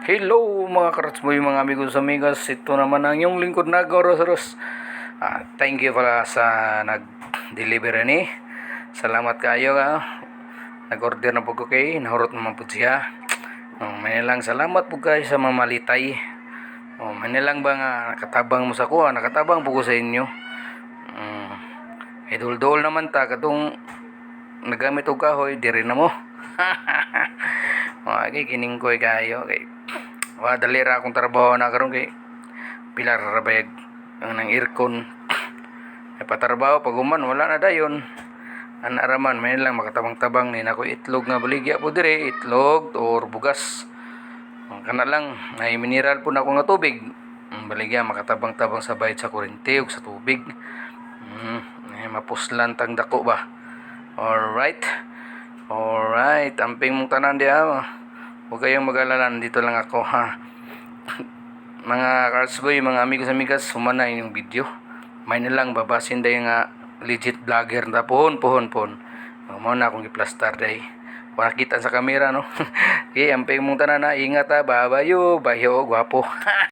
Hello mga karatsboy, mga amigos amigas. Ito naman ang yung lingkod na Goros. Thank you pala sa nag-deliver ni. Salamat kayo nag-order na po ko kay nahurot naman po siya. May lang salamat po kayo sa mamalitay. May lang ba nga nakatabang mo sa kuha, nakatabang po ko sa inyo. Idol-dol naman ta katong nagamit og kahoy diri na mo. Okay, kining koy kayo kay dali ra akong trabaho na karon kay pilar ra bayag ang nang aircon ay patrabaho pag human wala na dayon anaraman may lang makatabang-tabang ni nako itlog nga baligya po dire, itlog or bugas kana lang ay mineral po na ako nga tubig baligya makatabang-tabang sa bayad sa kuryente ug sa tubig ay mapuslan tang dako ba. Alright, amping mong tanan diha. Huwag kayong mag-alala, dito lang ako mga Carsboy, mga amigas, sumana yung video. May nilang babasin dahi nga legit vlogger na pohon. Mao na akong i-plaster dahi. Wala kita sa kamera no. Okay, amping mong tanan na, ingat babayo, bayo, gwapo.